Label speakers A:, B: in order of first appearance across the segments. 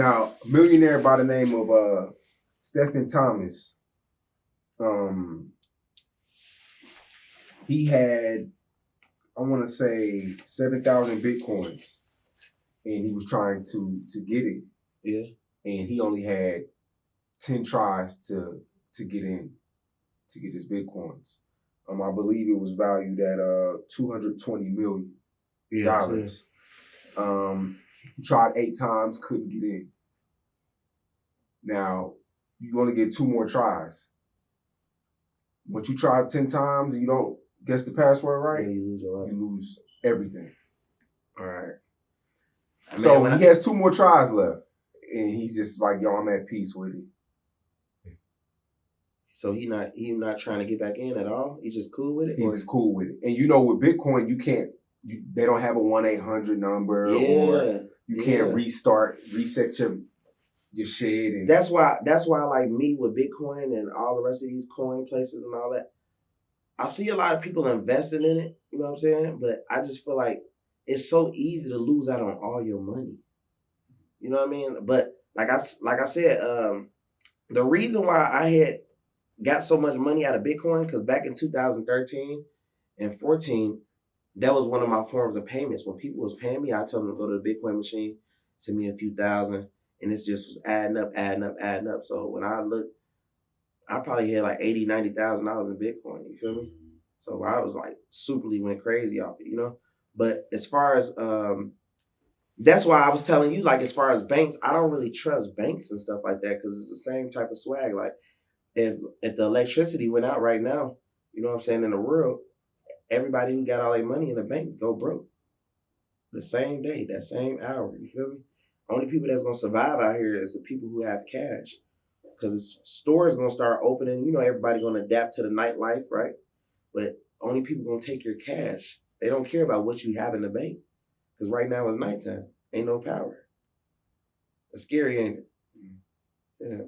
A: Now, a millionaire by the name of Stephen Thomas, he had, I want to say, 7,000 Bitcoins, and he was trying to get it.
B: Yeah.
A: And he only had 10 tries to get in, to get his Bitcoins. I believe it was valued at $220 million.
B: Yeah.
A: He tried 8 times, couldn't get in. Now, you only get 2 more tries. Once you try 10 times and you don't guess the password right,
B: you
A: lose everything.
B: All right.
A: So he has 2 more tries left. And he's just like, yo, I'm at peace with it.
B: So he not trying to get back in at all? He's just cool with it?
A: He's just cool with it. And you know, with Bitcoin, they don't have a 1-800 number, or you can't reset your shit. And
B: that's why like me with Bitcoin and all the rest of these coin places and all that, I see a lot of people investing in it, you know what I'm saying? But I just feel like it's so easy to lose out on all your money. You know what I mean? But like I said, the reason why I had got so much money out of Bitcoin, because back in 2013 and 14, that was one of my forms of payments. When people was paying me, I tell them to go to the Bitcoin machine, send me a few thousand, and it just was adding up. So when I looked, I probably had like $80,000, $90,000 in Bitcoin. You feel me? So I was like superly went crazy off it, you know? But as far as that's why I was telling you, like, as far as banks, I don't really trust banks and stuff like that, because it's the same type of swag. Like, if the electricity went out right now, you know what I'm saying, in the world, everybody who got all their money in the banks go broke. The same day, that same hour, you feel me? Only people that's going to survive out here is the people who have cash. Because stores going to start opening, you know, everybody going to adapt to the nightlife, right? But only people going to take your cash. They don't care about what you have in the bank. Because right now it's nighttime. Ain't no power. It's scary, ain't it? Yeah.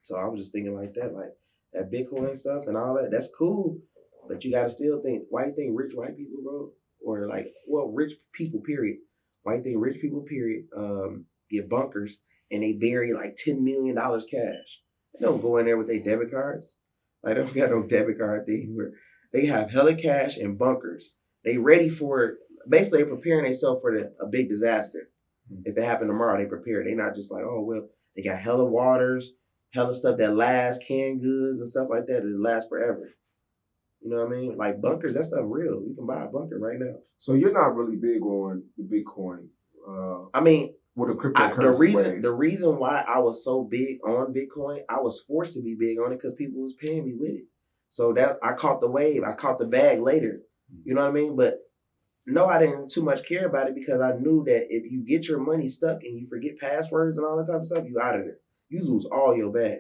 B: So I was just thinking like that, like that Bitcoin stuff and all that, that's cool. But you got to still think, why you think rich white people, bro? Or like, well, rich people, period. Why you think rich people, period, get bunkers and they bury like $10 million cash? They don't go in there with their debit cards. Like, they don't got no debit card thing where they have hella cash and bunkers. They ready for it. Basically, they're preparing themselves for a big disaster. If it happened tomorrow, they prepared. They not just like, oh, well, they got hella waters, hella stuff that lasts, canned goods and stuff like that. It lasts forever. You know what I mean? Like bunkers, that stuff real. You can buy a bunker right now.
A: So you're not really big on the Bitcoin.
B: I mean,
A: with the cryptocurrency.
B: The reason why I was so big on Bitcoin, I was forced to be big on it because people was paying me with it. So that I caught the wave. I caught the bag later. You know what I mean? But no, I didn't too much care about it because I knew that if you get your money stuck and you forget passwords and all that type of stuff, you out of there. You lose all your bag.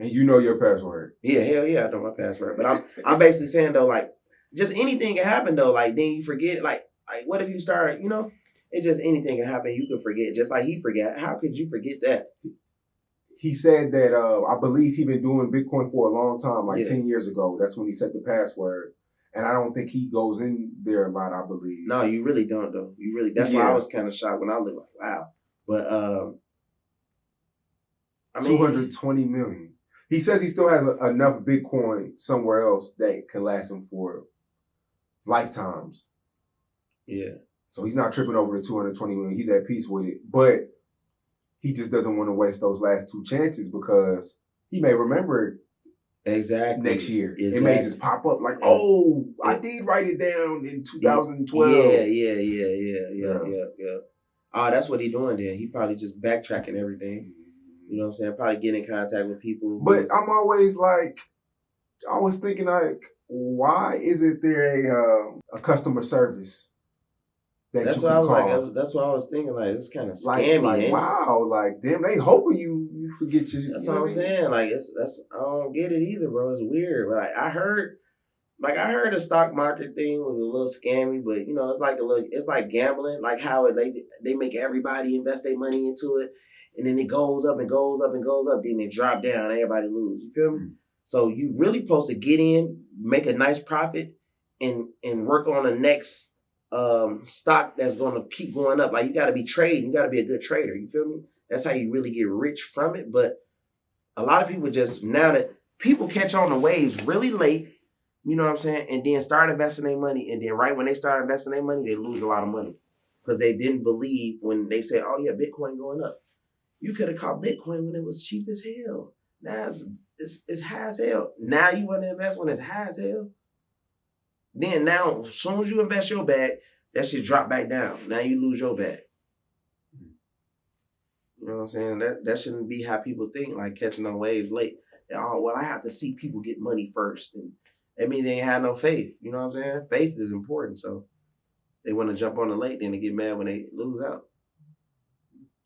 A: And you know your password.
B: Yeah, hell yeah, I know my password. But I'm basically saying though, like, just anything can happen though. Like, then you forget. Like what if you start? You know, it just anything can happen. You can forget, just like he forgot. How could you forget that?
A: He said that I believe he been doing Bitcoin for a long time, like 10 years ago. That's when he set the password. And I don't think he goes in there a lot, I believe.
B: No, you really don't, though. You really. That's why I was kind of shocked when I looked like, wow. But I mean,
A: 220 million. He says he still has enough Bitcoin somewhere else that can last him for lifetimes.
B: Yeah.
A: So he's not tripping over the 220 million. He's at peace with it. But he just doesn't want to waste those last 2 chances because he may remember it.
B: Exactly.
A: Next year.
B: Exactly.
A: It may just pop up like, oh, I did write it down in 2012.
B: Yeah. Oh, that's what he doing then. He probably just backtracking everything. You know what I'm saying? Probably getting in contact with people.
A: But I'm always thinking like, why isn't there a customer service that
B: that's
A: you
B: what
A: can
B: I was
A: call?
B: like. That's what I was thinking. Like, it's kind of scammy.
A: Like wow, like damn, they hoping you forget your.
B: That's what I'm saying. Like I don't get it either, bro. It's weird. But I heard the stock market thing was a little scammy, but you know, it's like gambling, like how they make everybody invest their money into it, and then it goes up and goes up and goes up, then it drop down, everybody lose. You feel me? Mm-hmm. So you really supposed to get in, make a nice profit, and work on the next stock that's gonna keep going up. Like you gotta be trading, you gotta be a good trader. You feel me? That's how you really get rich from it. But a lot of people just now that people catch on the waves really late, you know what I'm saying, and then start investing their money, and then right when they start investing their money, they lose a lot of money because they didn't believe when they said, "Oh yeah, Bitcoin going up." You could have caught Bitcoin when it was cheap as hell. Now it's high as hell. Now you want to invest when it's high as hell. Then now, as soon as you invest your bag, that shit drop back down. Now you lose your bag. You know what I'm saying? That shouldn't be how people think, like catching on waves late. Oh, well, I have to see people get money first. And that means they ain't had no faith. You know what I'm saying? Faith is important. So they want to jump on the late, then they get mad when they lose out.